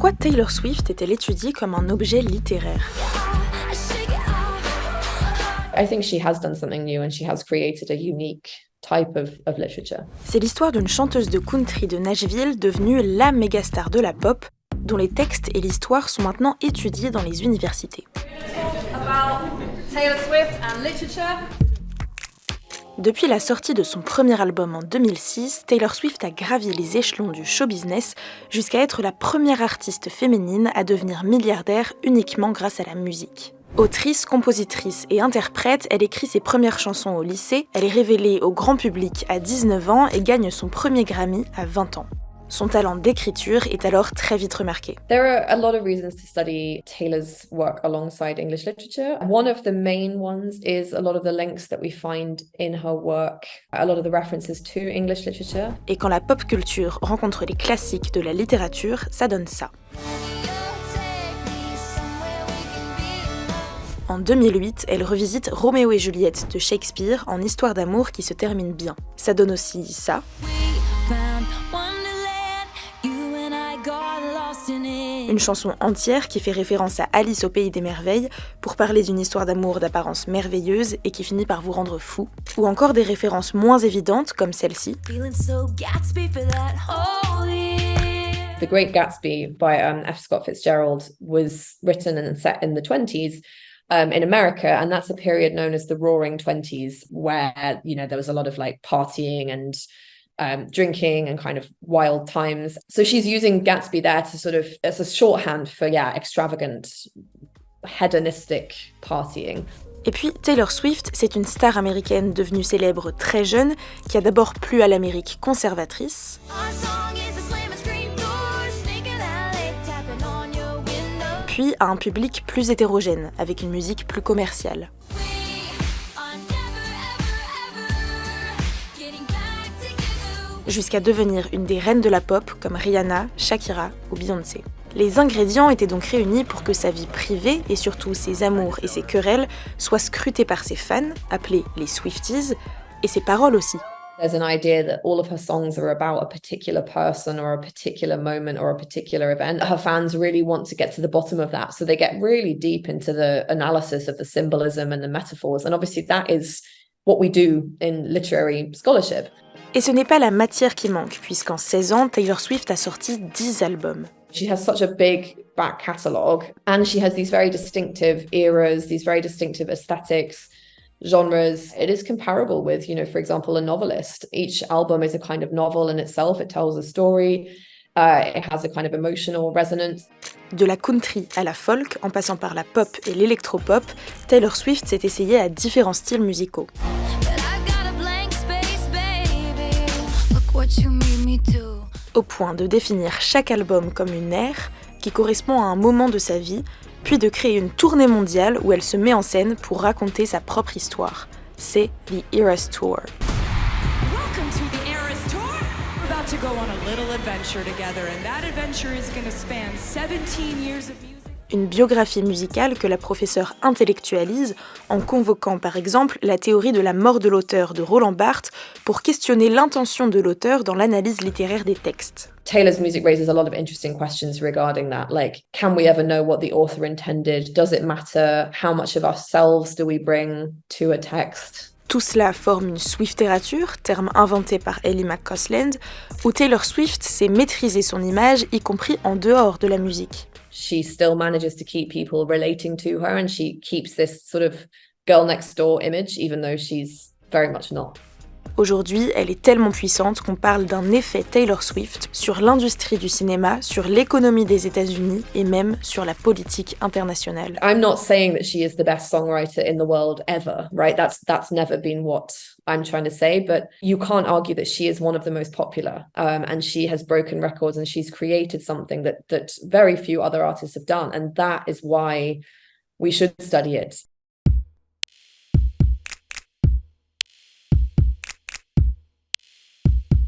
pourquoi Taylor Swift est-elle étudiée comme un objet littéraire ? I think she has done something new and she has created a unique type of literature. C'est l'histoire d'une chanteuse de country de Nashville devenue la mégastar de la pop, dont les textes et l'histoire sont maintenant étudiés dans les universités. Taylor Swift and literature. Depuis la sortie de son premier album en 2006, Taylor Swift a gravi les échelons du show business jusqu'à être la première artiste féminine à devenir milliardaire uniquement grâce à la musique. Autrice, compositrice et interprète, elle écrit ses premières chansons au lycée, elle est révélée au grand public à 19 ans et gagne son premier Grammy à 20 ans. Son talent d'écriture est alors très vite remarqué. There are a lot of reasons to study Taylor's work alongside English literature. One of the main ones is a lot of the links that we find in her work, a lot of the references to English literature. Et quand la pop culture rencontre les classiques de la littérature, ça donne ça. En 2008, elle revisite Roméo et Juliette de Shakespeare en histoire d'amour qui se termine bien. Ça donne aussi ça. Une chanson entière qui fait référence à Alice au pays des merveilles pour parler d'une histoire d'amour d'apparence merveilleuse et qui finit par vous rendre fou. Ou encore des références moins évidentes comme celle-ci. The Great Gatsby by F. Scott Fitzgerald was written and set in the 20s. In America, and that's a period known as the Roaring Twenties, where, you know, there was a lot of like partying and drinking and kind of wild times. So she's using Gatsby there to sort of, as a shorthand for, extravagant, hedonistic partying. Et puis, Taylor Swift, c'est une star américaine devenue célèbre très jeune, qui a d'abord plu à l'Amérique conservatrice, puis à un public plus hétérogène, avec une musique plus commerciale. Jusqu'à devenir une des reines de la pop comme Rihanna, Shakira ou Beyoncé. Les ingrédients étaient donc réunis pour que sa vie privée, et surtout ses amours et ses querelles, soient scrutés par ses fans, appelés les Swifties, et ses paroles aussi. There's an idea that all of her songs are about a particular person or a particular moment or a particular event. Her fans really want to get to the bottom of that, so they get really deep into the analysis of the symbolism and the metaphors, and obviously that is what we do in literary scholarship. Et ce n'est pas la matière qui manque, puisqu'en 16 ans, Taylor Swift a sorti 10 albums. She has such a big back catalogue, and she has these very distinctive eras, these very distinctive aesthetics, genres. It is comparable with, for example, a novelist. Each album is a kind of novel in itself. It tells a story. It has a kind of emotional resonance. De la country à la folk, en passant par la pop et l'électropop, Taylor Swift s'est essayée à différents styles musicaux. Au point de définir chaque album comme une ère qui correspond à un moment de sa vie, puis de créer une tournée mondiale où elle se met en scène pour raconter sa propre histoire. C'est The Eras Tour. Welcome to the Eras Tour. We're about to go on a little adventure together, and that adventure is going to span 17 years of music. Une biographie musicale que la professeure intellectualise en convoquant par exemple la théorie de la mort de l'auteur de Roland Barthes pour questionner l'intention de l'auteur dans l'analyse littéraire des textes. Taylor's music raises a lot of interesting questions regarding that, like, can we ever know what the author intended? Does it matter? How much of ourselves do we bring to a text? Tout cela forme une Swiftérature, terme inventé par Ellie McCausland, où Taylor Swift sait maîtriser son image, y compris en dehors de la musique. She still manages to keep people relating to her, and she keeps this sort of girl next door image, even though she's very much not. Aujourd'hui, elle est tellement puissante qu'on parle d'un effet Taylor Swift sur l'industrie du cinéma, sur l'économie des États-Unis et même sur la politique internationale. I'm not saying that she is the best songwriter in the world ever, right? That's never been what I'm trying to say, but you can't argue that she is one of the most popular, and she has broken records and she's created something that very few other artists have done, and that is why we should study it.